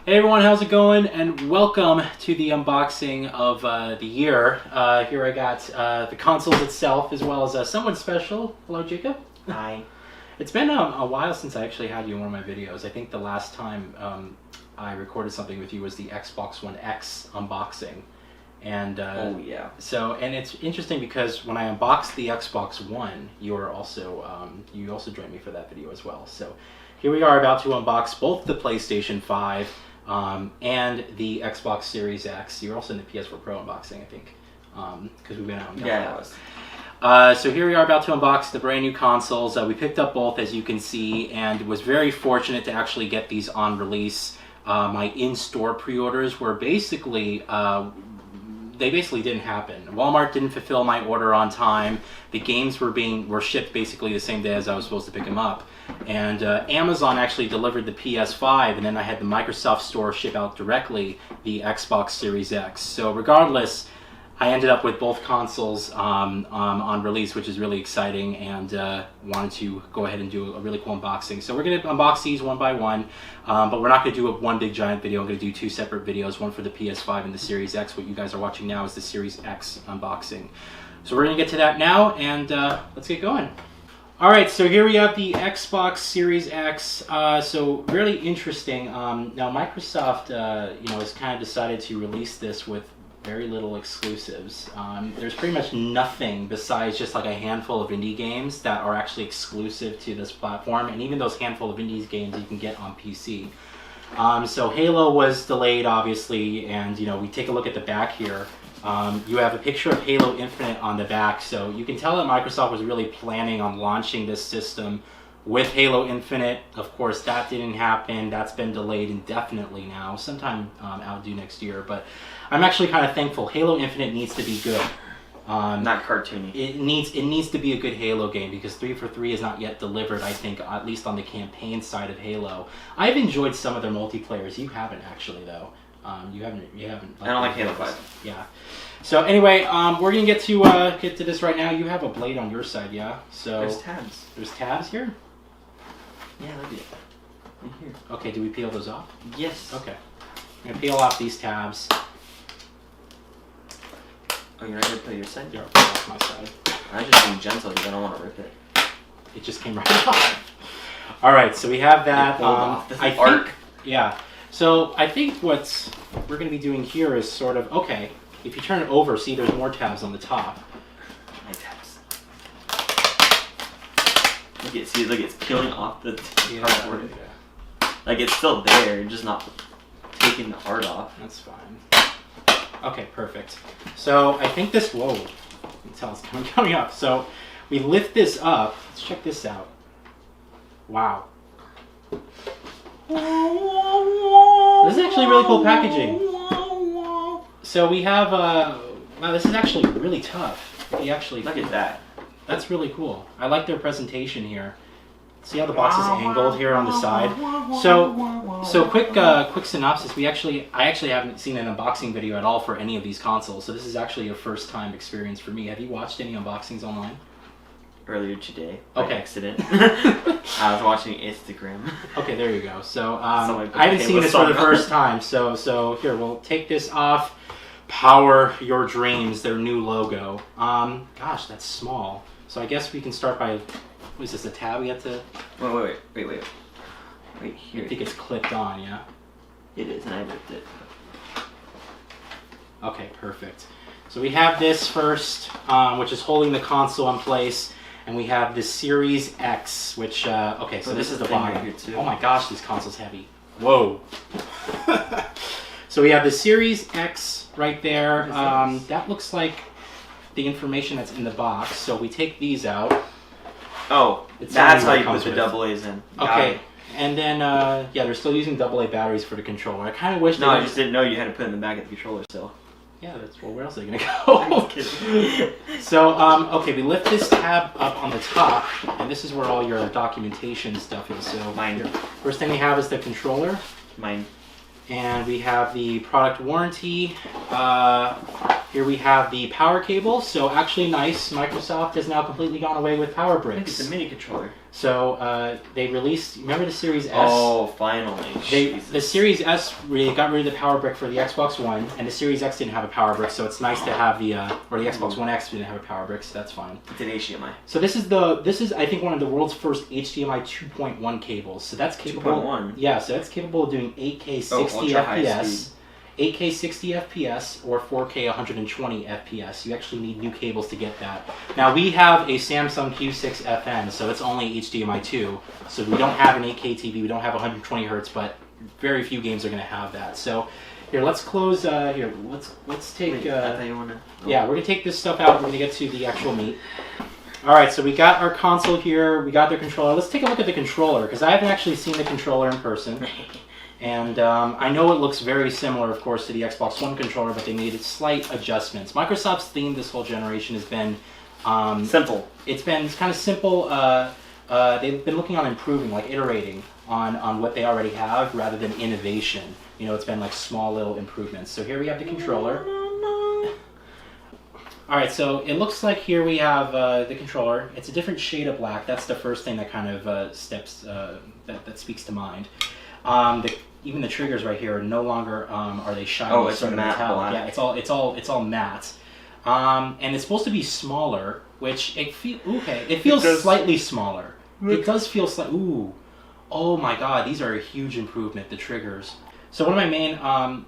Hey everyone, how's it going? And welcome to the unboxing of the year. Here I got the consoles itself, as well as someone special. Hello, Jacob. Hi. It's been a while since I actually had you in one of my videos. I think the last time I recorded something with you was the Xbox One X unboxing. And oh yeah. And it's interesting because when I unboxed the Xbox One, you also joined me for that video as well. So here we are about to unbox both the PlayStation 5 and the Xbox Series X. You're also in the PS4 Pro unboxing, I think, because we went out and got that. Yeah. So here we are about to unbox the brand new consoles. We picked up both, as you can see, and was very fortunate to actually get these on release. My in-store pre-orders were basically they didn't happen. Walmart didn't fulfill my order on time. The games were shipped basically the same day as I was supposed to pick them up. And Amazon actually delivered the PS5, and then I had the Microsoft Store ship out directly the Xbox Series X. So regardless, I ended up with both consoles on release, which is really exciting, and wanted to go ahead and do a really cool unboxing. So we're going to unbox these one by one, but we're not going to do one big giant video. I'm going to do two separate videos, one for the PS5 and the Series X. What you guys are watching now is the Series X unboxing. So we're going to get to that now, and let's get going. All right, so here we have the Xbox Series X. So really interesting. Now Microsoft, has kind of decided to release this with very little exclusives. There's pretty much nothing besides just like a handful of indie games that are actually exclusive to this platform, and even those handful of indie games you can get on PC. So Halo was delayed, obviously, and we take a look at the back here. You have a picture of Halo Infinite on the back, so you can tell that Microsoft was really planning on launching this system with Halo Infinite. Of course, that didn't happen. That's been delayed indefinitely now, sometime out due next year. But I'm actually kind of thankful. Halo Infinite needs to be good. Not cartoony. It needs to be a good Halo game, because 343 is not yet delivered, I think, at least on the campaign side of Halo. I've enjoyed some of their multiplayers. You haven't, actually, though. You haven't. I don't like Halo 5. Yeah. So anyway, we're gonna get to this right now. You have a blade on your side, yeah? So there's tabs. There's tabs here? Yeah, look at it. Right here. Okay, do we peel those off? Yes. Okay. I'm gonna peel off these tabs. Oh, you're not gonna peel your side? Yeah, I'll peel off my side. I just being gentle because I don't want to rip it. It just came right off. All right, so we have that. I think. Yeah. So I think what we're going to be doing here is sort of, okay, if you turn it over, see there's more tabs on the top. My tabs. Look, it's peeling off the cardboard. Yeah. Like, it's still there, just not taking the art off. That's fine. Okay, perfect. So I think this, whoa, you can tell it's coming up. So we lift this up. Let's check this out. Wow. This is actually really cool packaging. So we have, wow, this is actually really tough. You actually look at that. That's really cool. I like their presentation here. See how the box is angled here on the side. So quick synopsis. I actually haven't seen an unboxing video at all for any of these consoles. So this is actually a first time experience for me. Have you watched any unboxings online? Earlier today, by accident. I was watching Instagram. Okay, there you go. So I haven't seen this for the first time. So here, we'll take this off. Power Your Dreams, their new logo. Gosh, that's small. So I guess we can start by, what is this, a tab we have to? Wait. Right here. I think it's clipped on, yeah? It is, and I ripped it. Okay, perfect. So we have this first, which is holding the console in place. And we have the Series X, which, okay, so this is the bottom. Right here too. Oh my gosh, this console's heavy. Whoa. So we have the Series X right there. That looks like the information that's in the box. So we take these out. Oh, that's how you put the AA's in. Okay. And then, yeah, they're still using AA batteries for the controller. I kind of wish I just didn't know you had to put it in the back of the controller still. Yeah, where else are they going to go? I'm kidding. So, okay, we lift this tab up on the top, and this is where all your documentation stuff is. So, first thing we have is the controller. Mine. And we have the product warranty. Here we have the power cable. So actually nice. Microsoft has now completely gone away with power Look, bricks. it's a mini controller. So they released. Remember the Series S? Oh, finally. The Series S really got rid of the power brick for the Xbox One, and the Series X didn't have a power brick. So it's nice to have or the Xbox One X didn't have a power brick, so that's fine. It's an HDMI. So this is I think one of the world's first HDMI 2.1 cables. So that's capable. 2.1. Yeah, so that's capable of doing 8K 60 ultra high FPS. speed. 8K 60 FPS or 4K 120 FPS. You actually need new cables to get that. Now we have a Samsung Q6 FN, so it's only HDMI 2. So we don't have an 8K TV, we don't have 120 hertz, but very few games are going to have that. So here, let's close. Here, let's take. Wait, I thought you wanna. Oh. Yeah, we're gonna take this stuff out. We're gonna get to the actual meat. All right, so we got our console here. We got the controller. Let's take a look at the controller because I haven't actually seen the controller in person. And I know it looks very similar, of course, to the Xbox One controller, but they made slight adjustments. Microsoft's theme this whole generation has been Simple. It's kind of simple. They've been looking on improving, like iterating on what they already have, rather than innovation. You know, it's been like small little improvements. So here we have the controller. All right, so it looks like here we have the controller. It's a different shade of black. That's the first thing that kind of that speaks to mind. Even the triggers right here are no longer are they shiny? Oh, it's sort of matte metallic. black. Yeah, it's all matte. And it's supposed to be smaller, which it feels does. slightly smaller. It does feel ooh, oh my God, these are a huge improvement. The triggers. So one of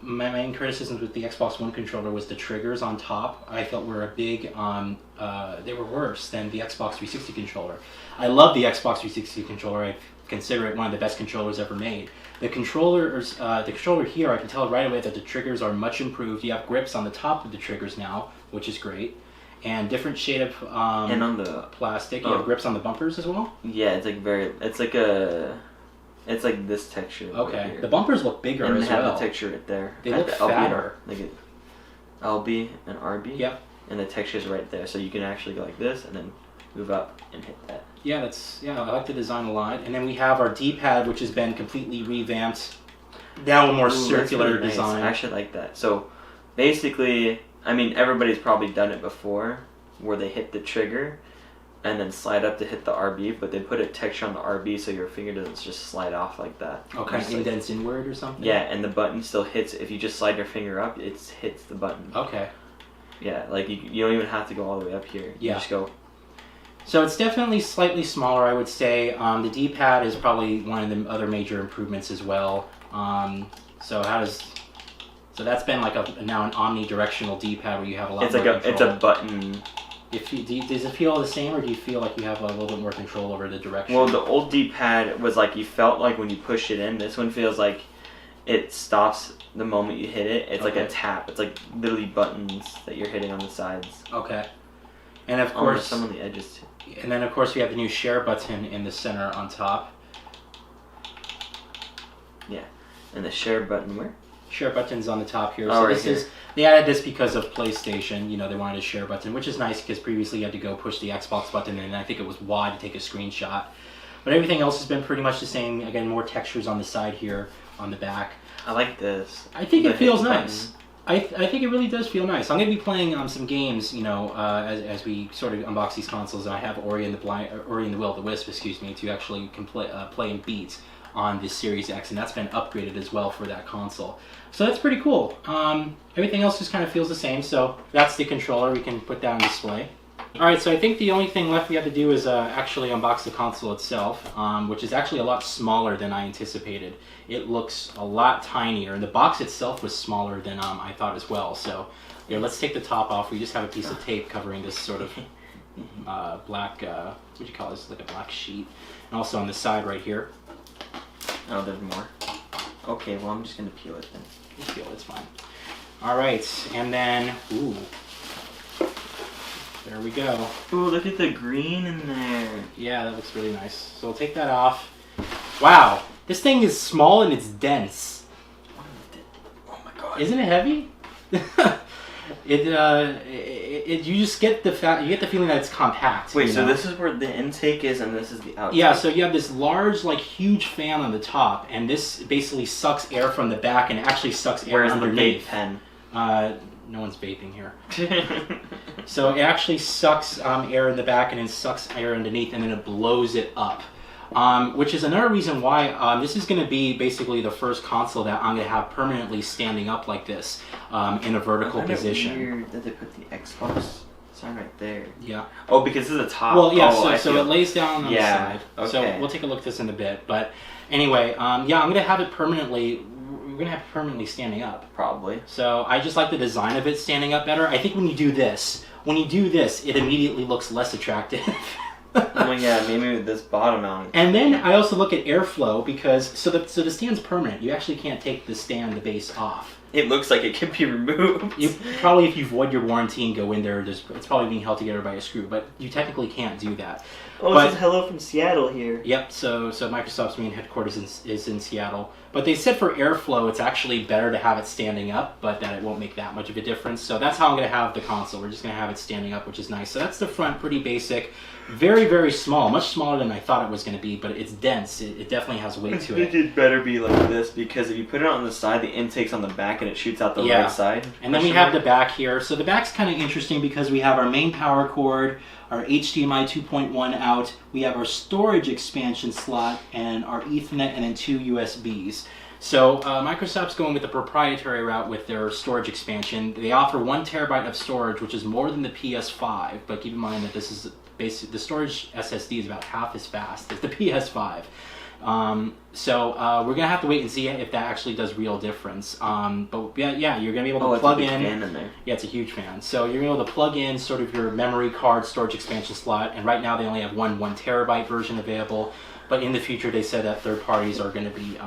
my main criticisms with the Xbox One controller was the triggers on top. I felt were a big they were worse than the Xbox 360 controller. I love the Xbox 360 controller. I consider it one of the best controllers ever made. The controller here, I can tell right away that the triggers are much improved. You have grips on the top of the triggers now, which is great, and different shade of And on the plastic. You have grips on the bumpers as well. yeah, it's like this texture. Okay, right here. the bumpers look bigger and as they have well. the texture right there. They At look the LB fatter. Like LB and RB. Yep. And the texture's right there, so you can actually go like this and then move up and hit that. Yeah, I like the design a lot. And then we have our D-pad, which has been completely revamped. Now a more Ooh, that's circular really nice. design. I actually like that. So basically, I mean, everybody's probably done it before, where they hit the trigger and then slide up to hit the RB, but they put a texture on the RB so your finger doesn't just slide off like that. Oh, kind Just of like- indents inward or something? Yeah, and the button still hits. If you just slide your finger up, it hits the button. Okay. Yeah, like you don't even have to go all the way up here. You Yeah. just go. So it's definitely slightly smaller, I would say. The D-pad is probably one of the other major improvements as well. So that's been like now an omnidirectional D-pad where you have a lot It's more like control. it's a button. Does it feel the same, or do you feel like you have a little bit more control over the direction? Well, the old D-pad was like you felt like when you push it in. This one feels like it stops the moment you hit it. It's like a Okay. tap. It's like literally buttons that you're hitting on the sides. Okay. And of Almost course, some on the edges too. and then of course we have the new share button in the center on top. And the share button where? Share button's on the top here. Oh, So right this here. is they added this because of PlayStation. You know, they wanted a share button, which is nice because previously you had to go push the Xbox button, and I think it was Y to take a screenshot. But everything else has been pretty much the same. Again, more textures on the side here, on the back. I like this. I think The it feels hit nice. I think it really does feel nice. I'm going to be playing some games, you know, as we sort of unbox these consoles. I have Ori and the Will of the Wisp, to actually play and beat on this Series X, and that's been upgraded as well for that console. So that's pretty cool. Everything else just kind of feels the same. So that's the controller. We can put that on display. All right, so I think the only thing left we have to do is actually unbox the console itself, which is actually a lot smaller than I anticipated. It looks a lot tinier, and the box itself was smaller than I thought as well. So here, let's take the top off. We just have a piece of tape covering this sort of black, what do you call this, like a black sheet. And also on the side right here. Oh, there's more. Okay, well I'm just gonna peel it then. You feel it's fine. All right, and then, ooh. There we go. Ooh, look at the green in there. Yeah, that looks really nice. So we'll take that off. Wow, this thing is small and it's dense. Oh my god. Isn't it heavy? You just get the feeling that it's compact. Wait, you so know? this is where the intake is and this is the outtake? Yeah, so you have this large, like, huge fan on the top, and this basically sucks air from the back and actually sucks air Where's the vape underneath. pen? No one's vaping here. So it actually sucks air in the back and then sucks air underneath, and then it blows it up. Which is another reason why this is going to be basically the first console that I'm going to have permanently standing up like this in a vertical position. Weird that they put the Xbox sign right there. Yeah. Oh, because this is a top. Well, yeah. Oh, So it lays down on the side. Okay. So we'll take a look at this in a bit. But anyway, yeah, I'm going to have it permanently. We're going to have it permanently standing up. Probably. So I just like the design of it standing up better. I think when you do this, it immediately looks less attractive. Oh yeah, maybe with this bottom mount. And then I also look at airflow because so the stand's permanent. You actually can't take the base off. It looks like it can be removed. You probably, if you void your warranty and go in there, it's probably being held together by a screw. But you technically can't do that. Oh, but, it says hello from Seattle here. Yep. So Microsoft's main headquarters is in Seattle. But they said for airflow, it's actually better to have it standing up, but that it won't make that much of a difference. So that's how I'm going to have the console. We're just going to have it standing up, which is nice. So that's the front, pretty basic. Very, very small. Much smaller than I thought it was going to be, but it's dense. It definitely has weight to it. It better be like this, because if you put it on the side, the intake's on the back and it shoots out the right side. And then we have the back here. So the back's kind of interesting because we have our main power cord, our HDMI 2.1 out, we have our storage expansion slot, and our Ethernet, and then 2 USBs. So Microsoft's going with the proprietary route with their storage expansion. They offer 1 terabyte of storage, which is more than the PS5, but keep in mind that this is the storage SSD is about half as fast as the PS5. So we're gonna have to wait and see if that actually does real difference. But yeah, you're gonna be able to plug in. Fan in there. Yeah, it's a huge fan. So you're gonna be able to plug in sort of your memory card storage expansion slot, and right now they only have one terabyte version available. But in the future, they said that third parties are going to be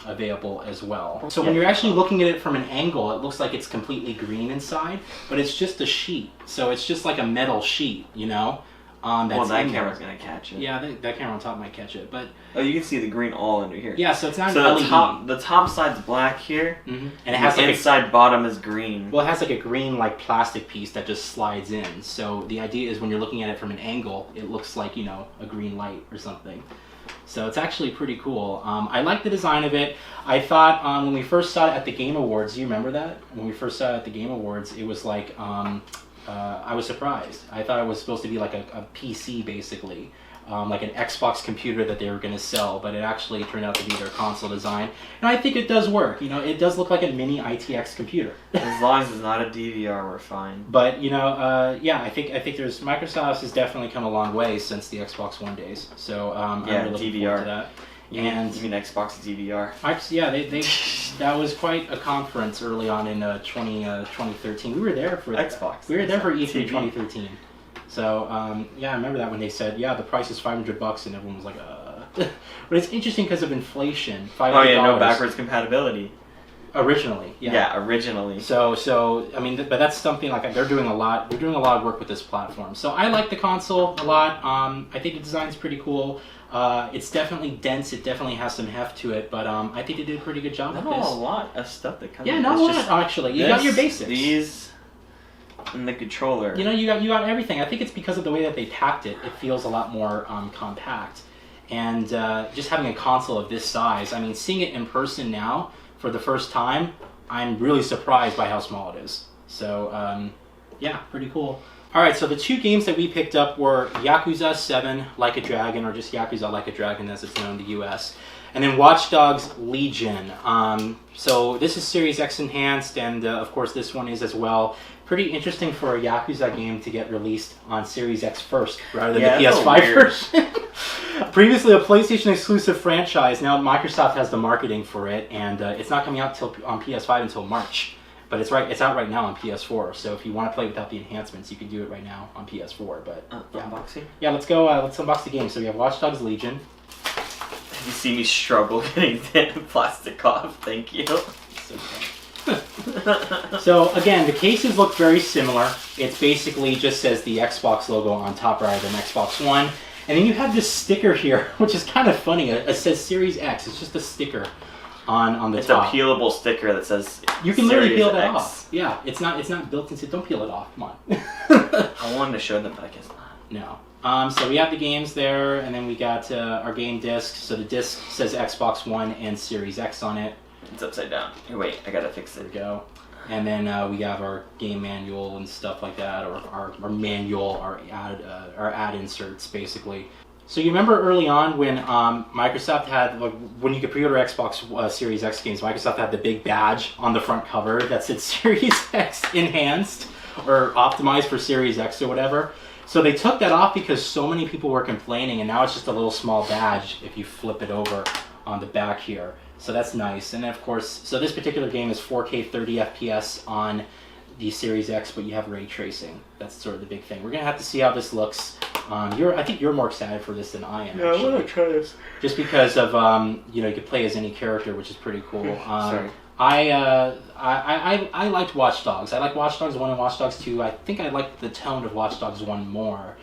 available as well. So when you're actually looking at it from an angle, it looks like it's completely green inside, but it's just a sheet. So it's just like a metal sheet, you know? Well, that camera's going to catch it. Yeah, that camera on top might catch it, but... Oh, you can see the green all under here. Yeah, so it's not so an LED. The top side's black here, and it has the like inside bottom is green. Well, it has like a green like plastic piece that just slides in. So the idea is when you're looking at it from an angle, it looks like, you know, a green light or something. So it's actually pretty cool. I like the design of it. I thought when we first saw it at the Game Awards, do you remember that? When we first saw it at the Game Awards, it was like, I was surprised. I thought it was supposed to be like a PC basically. Like an Xbox computer that they were going to sell, but it actually turned out to be their console design. And I think it does work. You know, it does look like a mini ITX computer. As long as it's not a DVR, we're fine. But you know, yeah, I think Microsoft has definitely come a long way since the Xbox One days. So I'm really looking forward to that. You mean Xbox DVR? Yeah, they that was quite a conference early on in 2013. We were there for Xbox. We were there for E3 2013. So, yeah, I remember that when they said, yeah, the price is $500, and everyone was like, But it's interesting because of inflation. $500. Oh, yeah, no backwards compatibility. Originally, yeah. Yeah, originally. So I mean, but that's something like they're doing a lot. They're doing a lot of work with this platform. So I like the console a lot. I think the design's pretty cool. It's definitely dense. It definitely has some heft to it. But I think they did a pretty good job with this. Not a lot of stuff that comes. Yeah, not a lot actually. You got your basics. These. And the controller. You know, you got everything. I think it's because of the way that they packed it. It feels a lot more compact. And just having a console of this size, I mean, seeing it in person now for the first time, I'm really surprised by how small it is. So, yeah, pretty cool. All right, so the 2 games that we picked up were Yakuza 7 Like a Dragon, or just Yakuza Like a Dragon as it's known in the US. And then Watch Dogs Legion. So this is Series X enhanced, and of course this one is as well. Pretty interesting for a Yakuza game to get released on Series X first, rather than the PS5 version. Previously a PlayStation exclusive franchise, now Microsoft has the marketing for it, and it's not coming out on PS5 until March. But it's out right now on PS4, so if you want to play without the enhancements, you can do it right now on PS4. But unboxing? Yeah, let's go. Let's unbox the game. So we have Watch Dogs Legion. You see me struggle getting the plastic off. Thank you. So again, the cases look very similar. It basically just says the Xbox logo on top rather than Xbox One. And then you have this sticker here, which is kind of funny. It says Series X. It's just a sticker on the top. It's a peelable sticker that says you can literally peel that X. off. Yeah, it's not built into. Don't peel it off. Come on. I wanted to show them, but I guess not. No. So we have the games there, and then we got our game disc. So the disc says Xbox One and Series X on it. It's upside down. Here, wait, I gotta fix There we it. go. And then we have our game manual and stuff like that, or our manual, our ad inserts, basically. So you remember early on when Microsoft had, like, when you could pre-order Xbox Series X games, Microsoft had the big badge on the front cover that said Series X Enhanced or optimized for Series X or whatever. So they took that off because so many people were complaining, and now it's just a little small badge if you flip it over on the back here. So that's nice. And then, of course, so this particular game is 4K 30 FPS on the Series X, but you have ray tracing. That's sort of the big thing. We're gonna have to see how this looks. I think you're more excited for this than I am. Yeah, I want to try this. Just because of you can play as any character, which is pretty cool. Sorry. I liked Watch Dogs. I like Watch Dogs 1 and Watch Dogs 2. I think I liked the tone of Watch Dogs 1 more.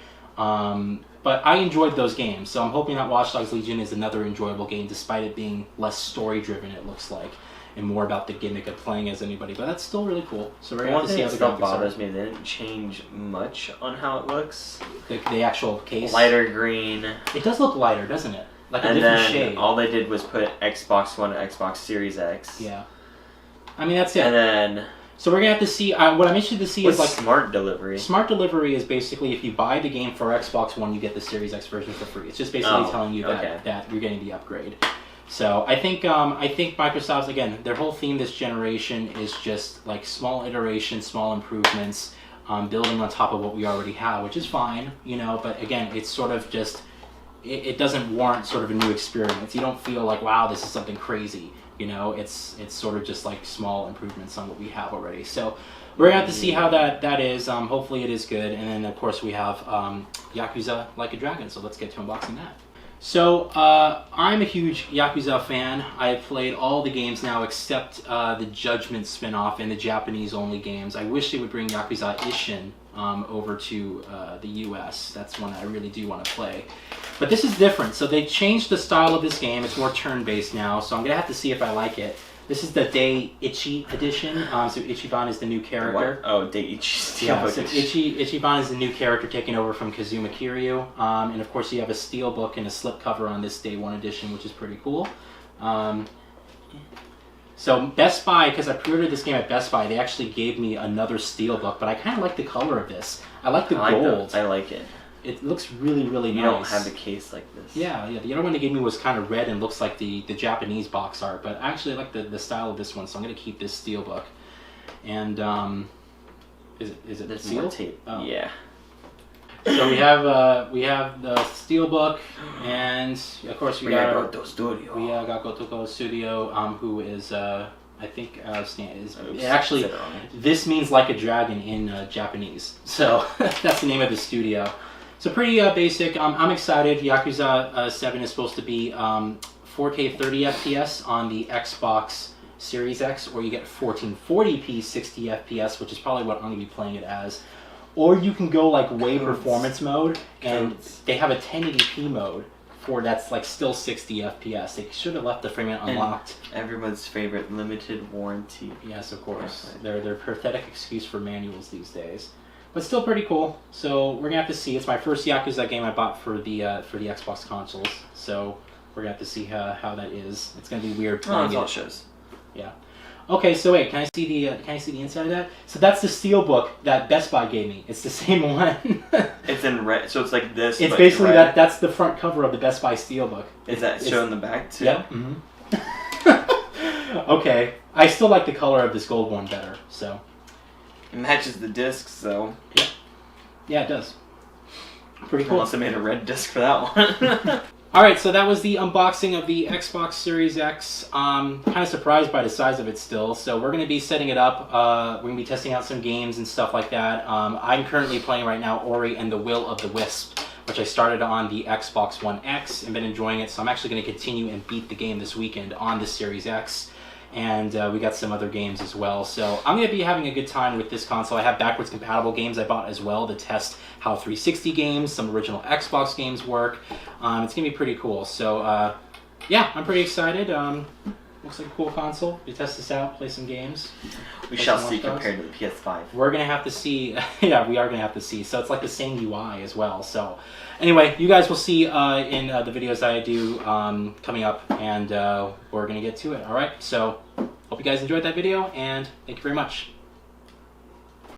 But I enjoyed those games, so I'm hoping that Watch Dogs Legion is another enjoyable game, despite it being less story-driven, it looks like, and more about the gimmick of playing as anybody. But that's still really cool. So we're going to have to see how the still graphics are. bothers me. They didn't change much on how it looks. The actual case. Lighter green. It does look lighter, doesn't it? Like a And different then shade. all they did was put Xbox One and Xbox Series X. Yeah. I mean, that's it. And then So we're gonna have to see. What I'm interested to see is like smart delivery. Smart delivery is basically if you buy the game for Xbox One, you get the Series X version for free. It's just basically telling you that you're getting the upgrade. So I think Microsoft's, again, their whole theme this generation is just like small iterations, small improvements, building on top of what we already have, which is fine, But again, it's sort of just it doesn't warrant sort of a new experience. You don't feel like, wow, this is something crazy. It's sort of just like small improvements on what we have already. So we're gonna have to see how that is. Hopefully it is good. And then of course we have Yakuza Like a Dragon. So let's get to unboxing that. So I'm a huge Yakuza fan. I've played all the games now except the Judgment spin-off and the Japanese only games. I wish they would bring Yakuza Ishin over to the US. That's one I really do want to play. But this is different. So they changed the style of this game. It's more turn-based now. So I'm going to have to see if I like it. This is the Daiichi edition. So Ichiban is the new character. What? Oh, Daiichi. Yeah, so Ichiban is the new character taking over from Kazuma Kiryu. And of course you have a steelbook and a slipcover on this Day 1 edition, which is pretty cool. So Best Buy, because I pre-ordered this game at Best Buy, they actually gave me another steelbook, but I kind of like the color of this. I like the gold. I like it. It looks really, really nice. You don't have the case like this. Yeah. The other one they gave me was kind of red and looks like the Japanese box art, but I actually like the style of this one, so I'm going to keep this steelbook. And is it There's sealed? more tape. Oh. Yeah. So we have the steelbook, and of course we got Goto Studio. we got Gotoko Studio, who is I think is Oops, actually said it wrong. this means like a dragon in Japanese. So that's the name of the studio. So pretty basic. I'm excited. Yakuza 7 is supposed to be 4K 30 FPS on the Xbox Series X, or you get 1440p 60 FPS, which is probably what I'm going to be playing it as. Or you can go like way performance mode, and they have a 1080p mode for that's like still 60 FPS. They should have left the frame rate unlocked. And everyone's favorite limited warranty. Yes, of course. They're pathetic excuse for manuals these days. But still pretty cool. So we're gonna have to see. It's my first Yakuza game I bought for the Xbox consoles. So we're gonna have to see how that is. It's gonna be weird Oh, playing that's all it it. shows. Yeah. Okay, so wait, can I see the inside of that? So that's the steelbook that Best Buy gave me. It's the same one. It's in red, so it's like this. It's but basically red. that's the front cover of the Best Buy steelbook. Is that shown in the back too? Yep. Okay, I still like the color of this gold one better. So. It matches the disc, so. Yeah, it does. Pretty cool. Unless I made a red disc for that one. Alright, so that was the unboxing of the Xbox Series X. Kind of surprised by the size of it still. So we're going to be setting it up. We're going to be testing out some games and stuff like that. I'm currently playing right now Ori and the Will of the Wisp, which I started on the Xbox One X and been enjoying it. So I'm actually going to continue and beat the game this weekend on the Series X. And we got some other games as well. So I'm going to be having a good time with this console. I have backwards compatible games I bought as well to test how 360 games, some original Xbox games work. It's going to be pretty cool. So yeah, I'm pretty excited. Looks like a cool console. We test this out, play some games. We shall see compared to the PS5. We're going to have to see. Yeah, we are going to have to see. So it's like the same UI as well. So anyway, you guys will see in the videos that I do coming up, and we're going to get to it. All right, so Hope you guys enjoyed that video, and thank you very much.